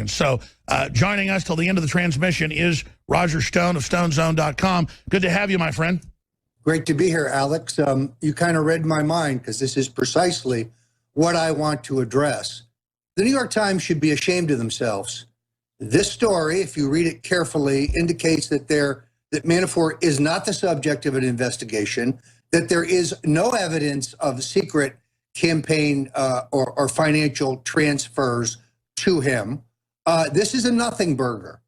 So joining us till the end of the transmission is Roger Stone of StoneZone.com. Good to have you, my friend. Great to be here, Alex. You kind of read my mind because this is precisely what I want to address. The New York Times should be ashamed of themselves. This story, if you read it carefully, indicates that Manafort is not the subject of an investigation, that there is no evidence of secret campaign or financial transfers to him. This is a nothing burger.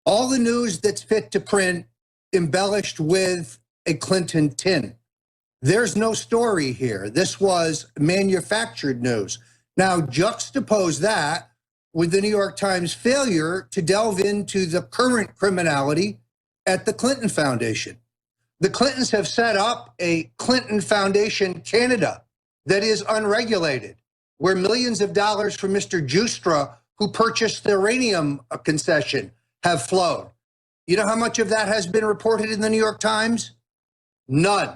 All the news that's fit to print embellished with a Clinton tin. There's no story here. This was manufactured news. Now juxtapose that with the New York Times failure to delve into the current criminality at the Clinton Foundation. The Clintons have set up a Clinton Foundation Canada that is unregulated, where millions of dollars from Mr. Justra, who purchased the uranium concession, have flowed. You know how much of that has been reported in the New York Times? None.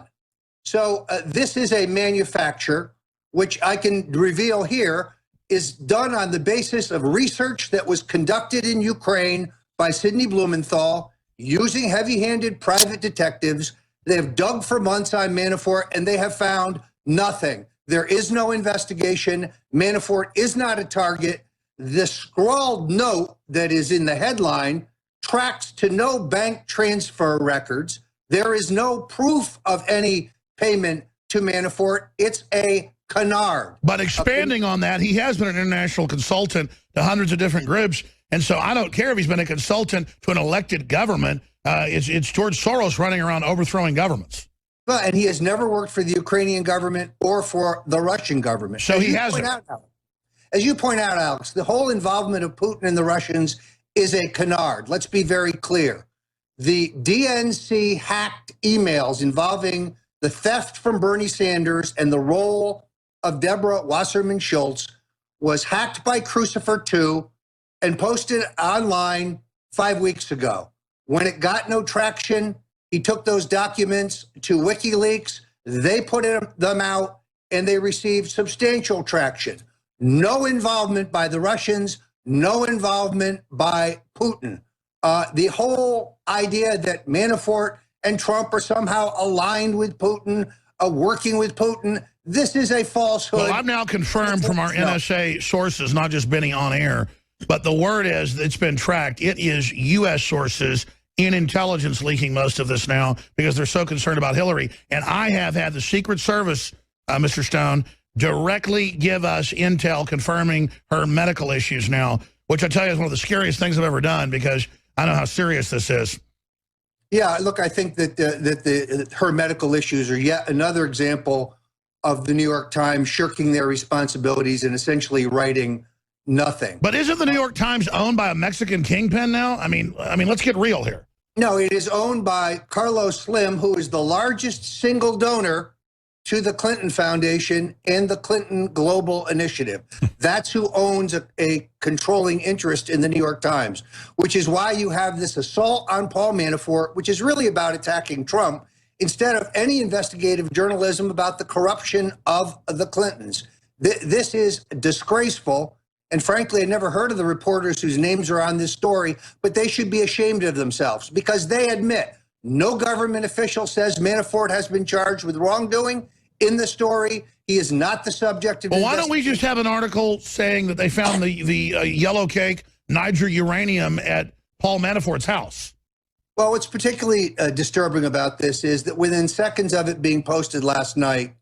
So this is a manufacture, which I can reveal here, is done on the basis of research that was conducted in Ukraine by Sidney Blumenthal using heavy-handed private detectives. They have dug for months on Manafort, and they have found nothing. There is no investigation. Manafort is not a target. The scrawled note that is in the headline tracks to no bank transfer records. There is no proof of any payment to Manafort. It's a canard. But expanding on that, he has been an international consultant to hundreds of different groups. And so I don't care if he's been a consultant to an elected government. It's George Soros running around overthrowing governments. But and he has never worked for the Ukrainian government or for the Russian government. So he hasn't. As you point out, Alex, the whole involvement of Putin and the Russians is a canard. Let's be very clear. The DNC hacked emails involving the theft from Bernie Sanders and the role of Deborah Wasserman Schultz was hacked by Crucifer II and posted online 5 weeks ago. When it got no traction, he took those documents to WikiLeaks. They put them out, and they received substantial traction. No involvement by the Russians, no involvement by Putin. The whole idea that Manafort and Trump are somehow aligned with Putin, working with Putin, this is a falsehood. Well, I've now confirmed from our NSA sources, not just Benny on air, but the word is it's been tracked. It is U.S. sources in intelligence leaking most of this now because they're so concerned about Hillary. And I have had the Secret Service, Mr. Stone, directly give us intel confirming her medical issues now, which I tell you is one of the scariest things I've ever done because I know how serious this is. Yeah, look, I think that her medical issues are yet another example of the New York Times shirking their responsibilities and essentially writing nothing. But isn't the New York Times owned by a Mexican kingpin now? I mean, let's get real here. No, it is owned by Carlos Slim, who is the largest single donor to the Clinton Foundation and the Clinton Global Initiative. That's who owns a controlling interest in the New York Times, which is why you have this assault on Paul Manafort, which is really about attacking Trump, instead of any investigative journalism about the corruption of the Clintons. This is disgraceful. And frankly, I never heard of the reporters whose names are on this story, but they should be ashamed of themselves because they admit no government official says Manafort has been charged with wrongdoing in the story. He is not the subject of. Well, why don't we just have an article saying that they found the yellow cake Niger uranium at Paul Manafort's house? Well, what's particularly disturbing about this is that within seconds of it being posted last night,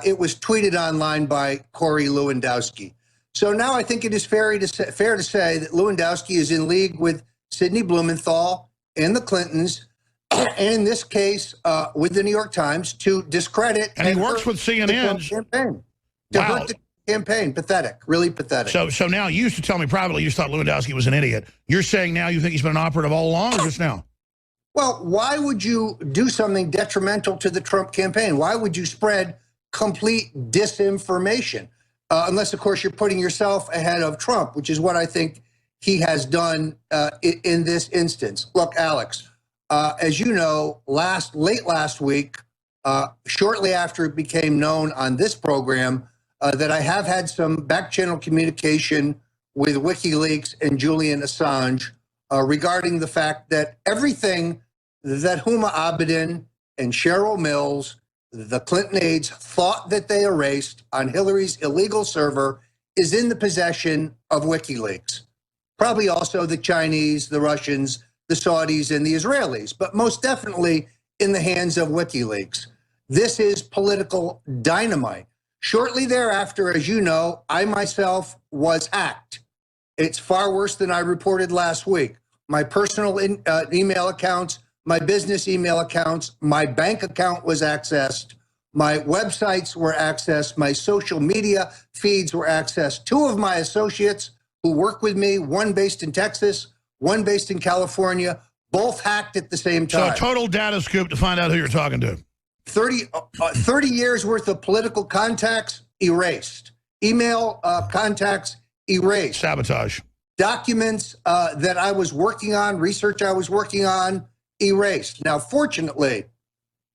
it was tweeted online by Corey Lewandowski. So now I think it is fair to say that Lewandowski is in league with Sidney Blumenthal and the Clintons, and in this case, with the New York Times, to discredit. And he works with CNN. Campaign. To hurt the campaign. Pathetic. Really pathetic. So now you used to tell me privately you thought Lewandowski was an idiot. You're saying now you think he's been an operative all along, or just now? Well, why would you do something detrimental to the Trump campaign? Why would you spread complete disinformation? Unless, of course, you're putting yourself ahead of Trump, which is what I think he has done in this instance. Look, Alex, as you know, late last week, shortly after it became known on this program that I have had some back channel communication with WikiLeaks and Julian Assange regarding the fact that everything that Huma Abedin and Cheryl Mills, the Clinton aides, thought that they erased on Hillary's illegal server is in the possession of WikiLeaks. Probably also the Chinese, the Russians, the Saudis, and the Israelis, but most definitely in the hands of WikiLeaks. This is political dynamite. Shortly thereafter, as you know, I myself was hacked. It's far worse than I reported last week. My personal email accounts, my business email accounts, my bank account was accessed, my websites were accessed, my social media feeds were accessed. Two of my associates who work with me, one based in Texas, one based in California, both hacked at the same time. So a total data scoop to find out who you're talking to. 30 years worth of political contacts erased. Email contacts erased. Sabotage. Documents that I was working on, research I was working on, erased. Now, fortunately,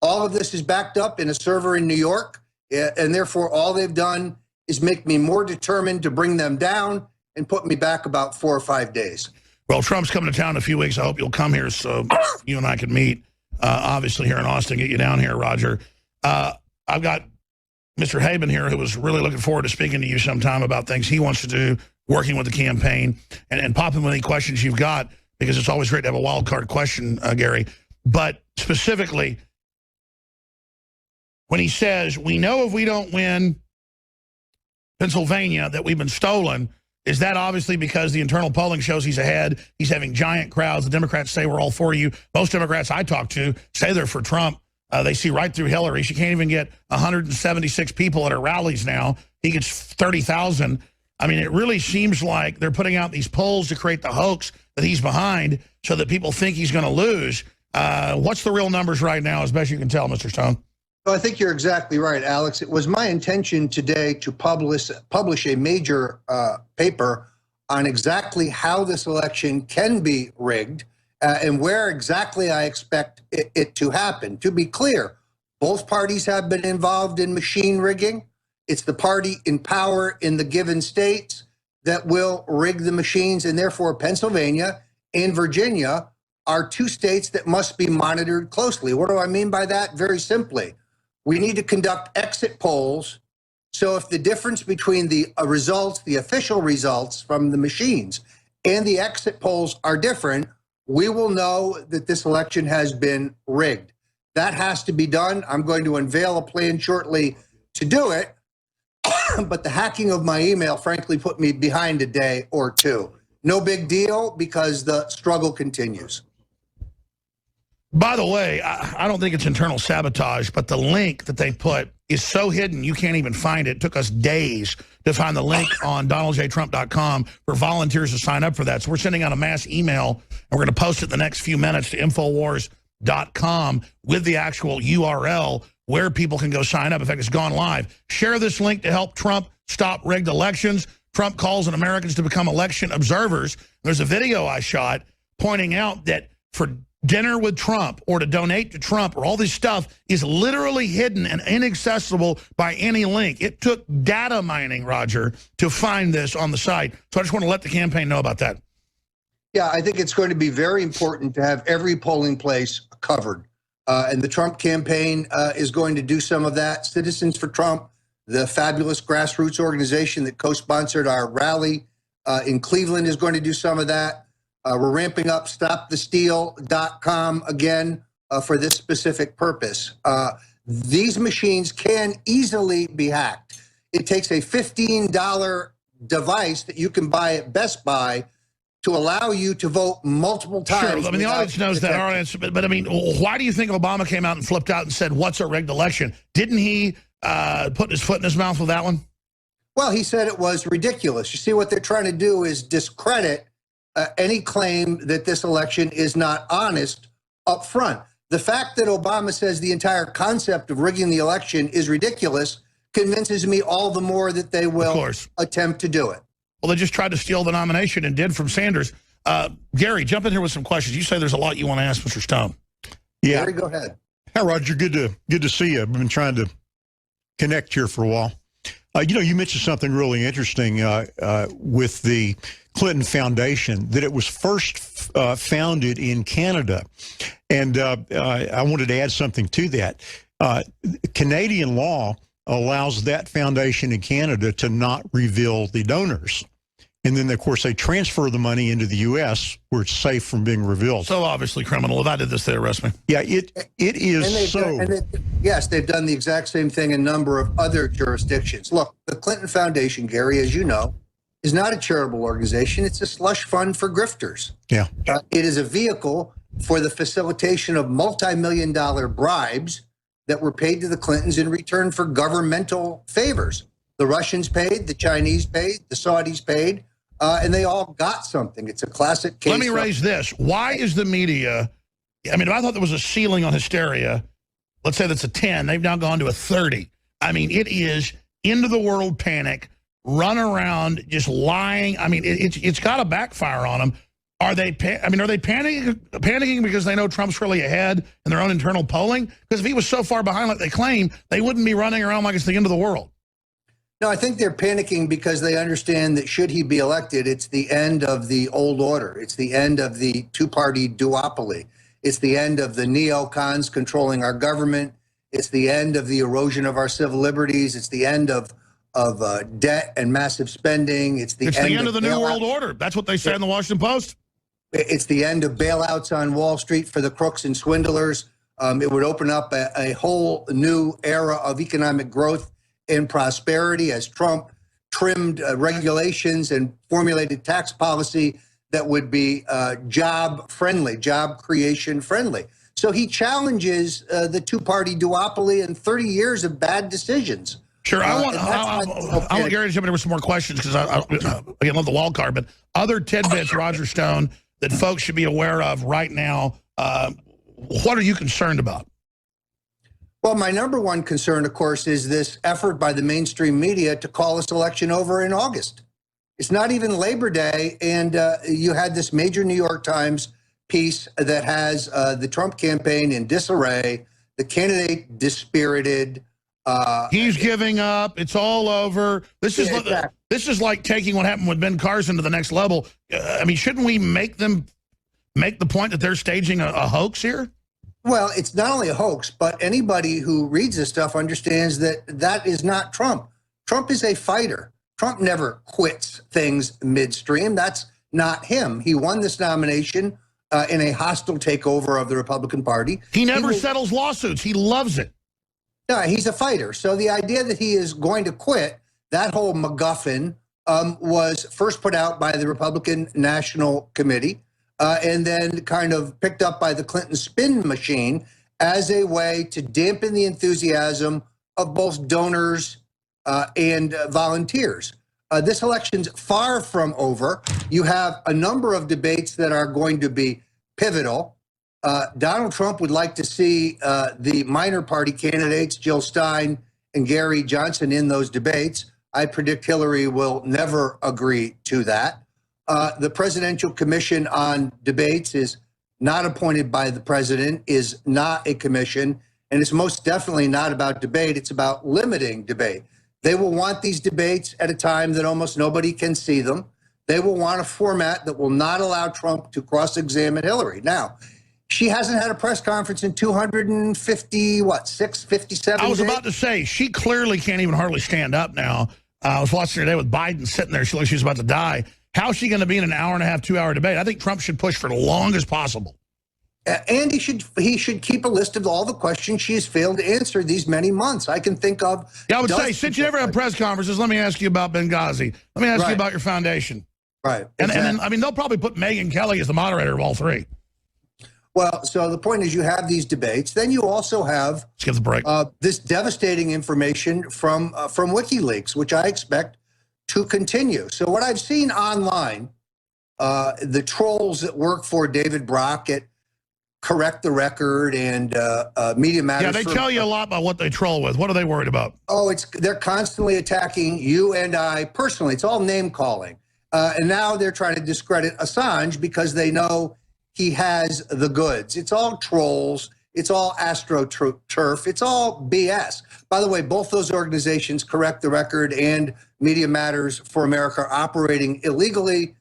all of this is backed up in a server in New York, and therefore all they've done is make me more determined to bring them down and put me back about 4 or 5 days. Well, Trump's coming to town in a few weeks. I hope you'll come here so you and I can meet. Obviously here in Austin, get you down here, Roger. I've got Mr. Haben here who was really looking forward to speaking to you sometime about things he wants to do, working with the campaign, and pop him with any questions you've got, because it's always great to have a wild card question, Gary. But specifically, when he says, we know if we don't win Pennsylvania that we've been stolen, is that obviously because the internal polling shows he's ahead? He's having giant crowds. The Democrats say we're all for you. Most Democrats I talk to say they're for Trump. They see right through Hillary. She can't even get 176 people at her rallies now. He gets 30,000. I mean, it really seems like they're putting out these polls to create the hoax that he's behind so that people think he's going to lose. What's the real numbers right now, as best you can tell, Mr. Stone? Well, I think you're exactly right, Alex. It was my intention today to publish a major paper on exactly how this election can be rigged and where exactly I expect it to happen. To be clear, both parties have been involved in machine rigging. It's the party in power in the given states that will rig the machines, and therefore Pennsylvania and Virginia are two states that must be monitored closely. What do I mean by that? Very simply, we need to conduct exit polls. So if the difference between the results, the official results from the machines and the exit polls are different, we will know that this election has been rigged. That has to be done. I'm going to unveil a plan shortly to do it. But the hacking of my email, frankly, put me behind a day or two. No big deal, because the struggle continues. By the way, I don't think it's internal sabotage, but the link that they put is so hidden you can't even find it. It took us days to find the link on DonaldJTrump.com for volunteers to sign up for that. So we're sending out a mass email, and we're going to post it in the next few minutes to Infowars.com with the actual URL where people can go sign up. In fact, it's gone live. Share this link to help Trump stop rigged elections. Trump calls on Americans to become election observers. There's a video I shot pointing out that for dinner with Trump or to donate to Trump or all this stuff is literally hidden and inaccessible by any link. It took data mining, Roger, to find this on the site. So I just want to let the campaign know about that. Yeah, I think it's going to be very important to have every polling place covered. And the Trump campaign is going to do some of that. Citizens for Trump, the fabulous grassroots organization that co-sponsored our rally in Cleveland, is going to do some of that. We're ramping up stopthesteal.com again for this specific purpose. These machines can easily be hacked. It takes a $15 device that you can buy at Best Buy to allow you to vote multiple times. Sure, I mean, the audience knows that, our answer, but I mean, why do you think Obama came out and flipped out and said, what's a rigged election? Didn't he put his foot in his mouth with that one? Well, he said it was ridiculous. You see, what they're trying to do is discredit any claim that this election is not honest up front. The fact that Obama says the entire concept of rigging the election is ridiculous convinces me all the more that they will attempt to do it. Well, they just tried to steal the nomination and did from Sanders. Gary, jump in here with some questions. You say there's a lot you want to ask Mr. Stone. Yeah. Gary, go ahead. Hi, Roger. Good to see you. I've been trying to connect here for a while. You mentioned something really interesting with the Clinton Foundation, that it was first founded in Canada. And I wanted to add something to that. Canadian law allows that foundation in Canada to not reveal the donors. And then, of course, they transfer the money into the U.S. where it's safe from being revealed. So obviously criminal. If I did this, they'd arrest me. Yeah, it is so. Yes, they've done the exact same thing in a number of other jurisdictions. Look, the Clinton Foundation, Gary, as you know, is not a charitable organization. It's a slush fund for grifters. Yeah. It is a vehicle for the facilitation of multi-million-dollar bribes that were paid to the Clintons in return for governmental favors. The Russians paid, the Chinese paid, the Saudis paid, and they all got something. It's a classic case. Let me raise this. Why is the media, I mean, if I thought there was a ceiling on hysteria, let's say that's a 10, they've now gone to a 30. I mean, it is end of the world panic, run around just lying. I mean, it's got to backfire on them. Are they panicking because they know Trump's really ahead in their own internal polling? Because if he was so far behind like they claim, they wouldn't be running around like it's the end of the world. No, I think they're panicking because they understand that should he be elected, it's the end of the old order. It's the end of the two-party duopoly. It's the end of the neocons controlling our government. It's the end of the erosion of our civil liberties. It's the end of debt and massive spending. It's the end of the new world order. That's what they said in the Washington Post. It's the end of bailouts on Wall Street for the crooks and swindlers. It would open up a whole new era of economic growth and prosperity as Trump trimmed regulations and formulated tax policy that would be job creation friendly. So he challenges the two-party duopoly and 30 years of bad decisions. Sure, I want Gary to jump in with some more questions because I again love the wild card, but other tidbits, Roger Stone, that folks should be aware of right now. What are you concerned about? Well, my number one concern, of course, is this effort by the mainstream media to call this election over in August. It's not even Labor Day, and you had this major New York Times piece that has the Trump campaign in disarray, the candidate dispirited. He's giving up. It's all over. This is like taking what happened with Ben Carson to the next level. I mean, shouldn't we make the point that they're staging a hoax here? Well, it's not only a hoax, but anybody who reads this stuff understands that that is not Trump. Trump is a fighter. Trump never quits things midstream. That's not him. He won this nomination in a hostile takeover of the Republican Party. He never settles lawsuits. He loves it. No, he's a fighter. So the idea that he is going to quit, that whole MacGuffin was first put out by the Republican National Committee. And then kind of picked up by the Clinton spin machine as a way to dampen the enthusiasm of both donors and volunteers. This election's far from over. You have a number of debates that are going to be pivotal. Donald Trump would like to see the minor party candidates, Jill Stein and Gary Johnson, in those debates. I predict Hillary will never agree to that. The Presidential Commission on Debates is not appointed by the president, is not a commission, and it's most definitely not about debate. It's about limiting debate. They will want these debates at a time that almost nobody can see them. They will want a format that will not allow Trump to cross-examine Hillary. Now, she hasn't had a press conference in 57 I was days? about to say, she clearly can't even hardly stand up now. I was watching her today with Biden sitting there. She looks like she's about to die. How is she going to be in an hour and a half, 2 hour debate? I think Trump should push for the longest possible. And he should keep a list of all the questions she has failed to answer these many months. I can think of. Yeah, I would say, since you never have press conferences, let me ask you about Benghazi. Let me ask you about your foundation. Right. And then, I mean, they'll probably put Megyn Kelly as the moderator of all three. Well, so the point is you have these debates. Then you also have Let's give the break. This devastating information from WikiLeaks, which I expect to continue. So what I've seen online, the trolls that work for David Brock at Correct the Record and Media Matters. Yeah, they tell you a lot about what they troll with. What are they worried about? Oh, they're constantly attacking you and I personally. It's all name calling. And now they're trying to discredit Assange because they know he has the goods. It's all trolls. It's all astroturf. It's all BS. By the way, both those organizations, Correct the Record and Media Matters for America, are operating illegally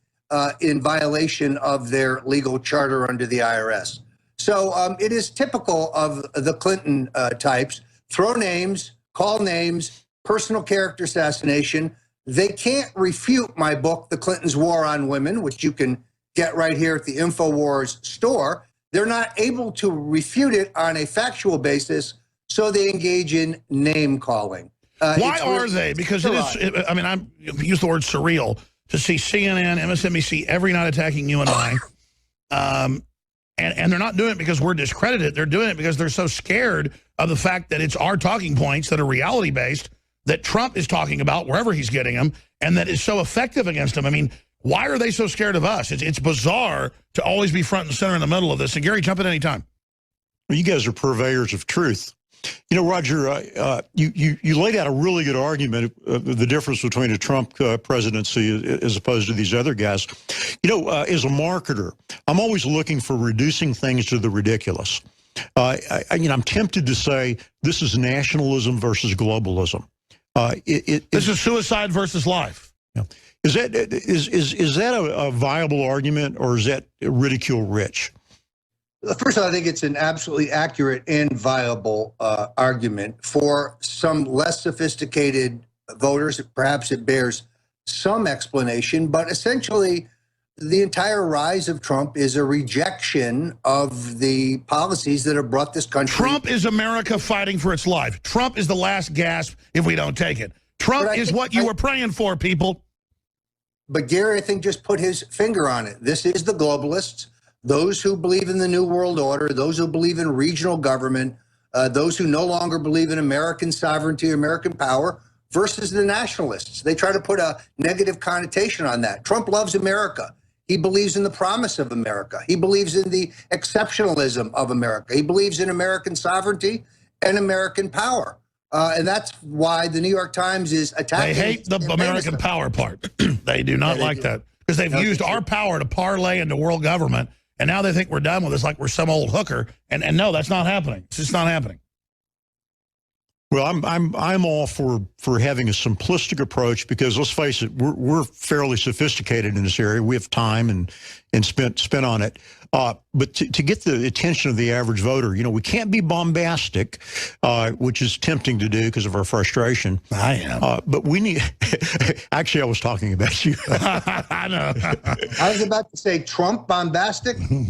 in violation of their legal charter under the IRS. So it is typical of the Clinton types. Throw names, call names, personal character assassination. They can't refute my book, The Clintons' War on Women, which you can get right here at the InfoWars store. They're not able to refute it on a factual basis, so they engage in name calling. Why are they? Because it is, I mean, I use the word surreal to see CNN, MSNBC every night attacking you and I. And they're not doing it because we're discredited. They're doing it because they're so scared of the fact that it's our talking points that are reality-based that Trump is talking about wherever he's getting them, and that is so effective against them. I mean, why are they so scared of us? It's bizarre to always be front and center in the middle of this. And Gary, jump in any time. Well, you guys are purveyors of truth. You know, Roger, you laid out a really good argument of the difference between a Trump presidency as opposed to these other guys. You know, as a marketer, I'm always looking for reducing things to the ridiculous. I'm tempted to say this is nationalism versus globalism. This is suicide versus life. Yeah. Is that a viable argument, or is that ridicule rich? First of all, I think it's an absolutely accurate and viable argument. For some less sophisticated voters, perhaps it bears some explanation, but essentially the entire rise of Trump is a rejection of the policies that have brought this country. Trump is America fighting for its life. Trump is the last gasp if we don't take it. Trump is what you were praying for, people. But Gary, I think, just put his finger on it. This is the globalists, those who believe in the New World Order, those who believe in regional government, those who no longer believe in American sovereignty, American power, versus the nationalists. They try to put a negative connotation on that. Trump loves America. He believes in the promise of America. He believes in the exceptionalism of America. He believes in American sovereignty and American power. And that's why the New York Times is attacking. They hate the American power part. They do not like that because they've used our power to parlay into world government. And now they think we're done with this like we're some old hooker. And no, that's not happening. It's just not happening. Well, I'm all for having a simplistic approach because let's face it, we're fairly sophisticated in this area. We have time and spent on it. But to get the attention of the average voter, you know, we can't be bombastic, which is tempting to do because of our frustration. I am. But we need. Actually, I was talking about you. I know. I was about to say Trump bombastic. No,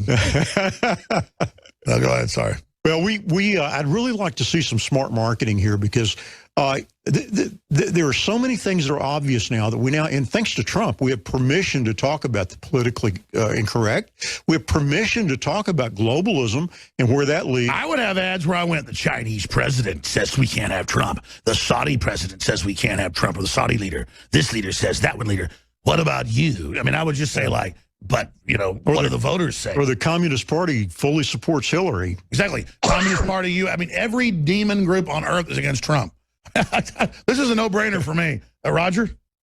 go ahead. Sorry. Well, I'd really like to see some smart marketing here because there are so many things that are obvious now that and thanks to Trump, we have permission to talk about the politically incorrect. We have permission to talk about globalism and where that leads. I would have ads where I went, the Chinese president says we can't have Trump. The Saudi president says we can't have Trump, or the Saudi leader. This leader says that one leader. What about you? I mean, I would just say like, but, you know, what do the voters say? Or the Communist Party fully supports Hillary. Exactly. Communist Party, I mean, every demon group on earth is against Trump. This is a no-brainer for me. Roger?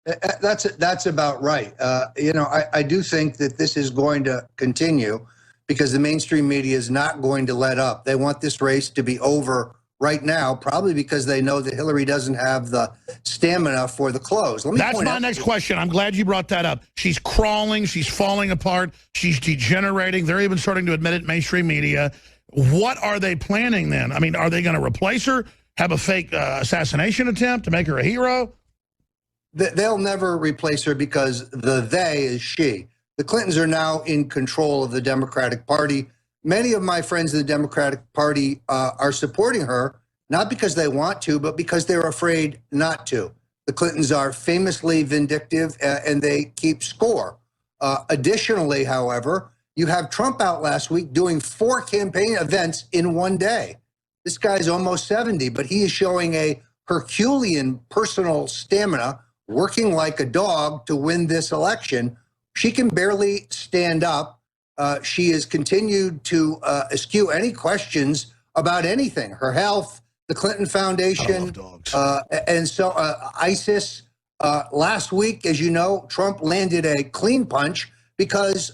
That's about right. You know, I do think that this is going to continue because the mainstream media is not going to let up. They want this race to be over right now, probably because they know that Hillary doesn't have the stamina for the close. That's my next question. I'm glad you brought that up. She's crawling. She's falling apart. She's degenerating. They're even starting to admit it in mainstream media. What are they planning then? I mean, are they going to replace her, have a fake assassination attempt to make her a hero? They'll never replace her because the they is she. The Clintons are now in control of the Democratic Party. Many of my friends in the Democratic Party are supporting her, not because they want to, but because they're afraid not to. The Clintons are famously vindictive, and they keep score. Additionally, however, you have Trump out last week doing 4 campaign events in one day. This guy's almost 70, but he is showing a Herculean personal stamina, working like a dog to win this election. She can barely stand up. She has continued to eschew any questions about anything, her health, the Clinton Foundation, and so ISIS. Last week, as you know, Trump landed a clean punch because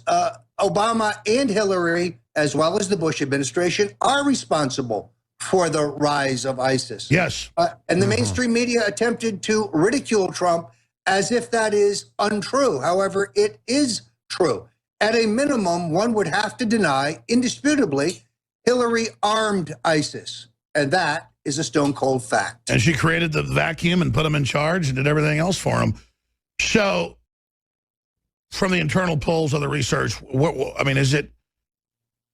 Obama and Hillary as well as the Bush administration, are responsible for the rise of ISIS. Yes. And the mainstream media attempted to ridicule Trump as if that is untrue. However, it is true. At a minimum, one would have to deny, indisputably, Hillary armed ISIS. And that is a stone cold fact. And she created the vacuum and put him in charge and did everything else for him. So, from the internal polls of the research, I mean, is it,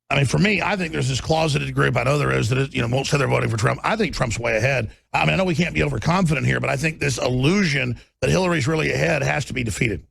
I mean, for me, I think there's this closeted group, I know there is, that, won't say they're voting for Trump. I think Trump's way ahead. I mean, I know we can't be overconfident here, but I think this illusion that Hillary's really ahead has to be defeated.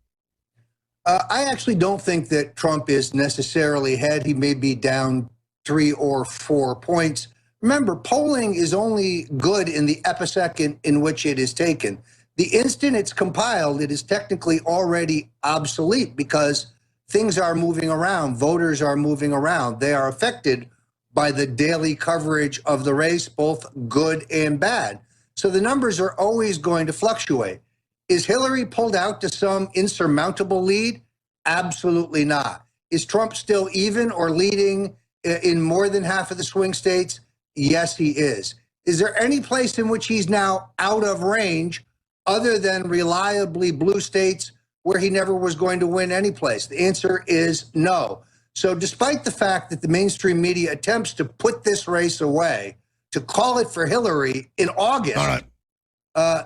I actually don't think that Trump is necessarily ahead. He may be down 3 or 4 points. Remember, polling is only good in the episecond in which it is taken. The instant it's compiled, it is technically already obsolete because things are moving around. Voters are moving around. They are affected by the daily coverage of the race, both good and bad. So the numbers are always going to fluctuate. Is Hillary pulled out to some insurmountable lead? Absolutely not. Is Trump still even or leading in more than half of the swing states? Yes, he is. Is there any place in which he's now out of range other than reliably blue states where he never was going to win any place? The answer is no. So despite the fact that the mainstream media attempts to put this race away, to call it for Hillary in August, All right.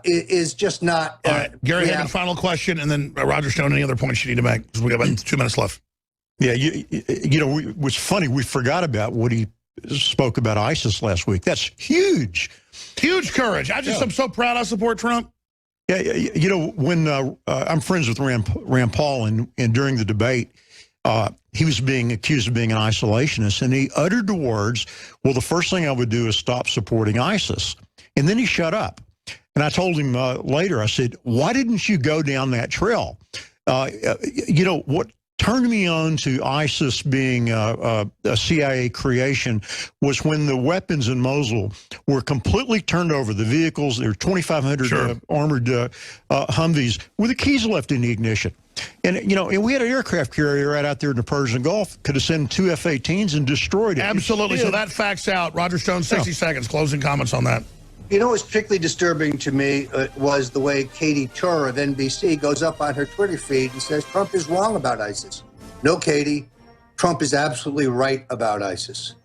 is just not. All right. Gary, have a final question, and then Roger Stone, any other points you need to make? Because we got about 2 minutes left. Yeah, what's funny, we forgot about what he spoke about ISIS last week. That's huge. Huge courage. I'm so proud I support Trump. Yeah, when I'm friends with Rand Paul, and during the debate, he was being accused of being an isolationist, and he uttered the words, well, the first thing I would do is stop supporting ISIS. And then he shut up. And I told him later, I said, why didn't you go down that trail? What turned me on to ISIS being a CIA creation was when the weapons in Mosul were completely turned over. The vehicles, there were 2,500 armored Humvees with the keys left in the ignition. And, and we had an aircraft carrier right out there in the Persian Gulf, could have sent 2 F-18s and destroyed it. Absolutely. So that facts out. Roger Stone, 60 seconds. Closing comments on that. What's particularly disturbing to me was the way Katie Tur of NBC goes up on her Twitter feed and says Trump is wrong about ISIS. No, Katie, Trump is absolutely right about ISIS.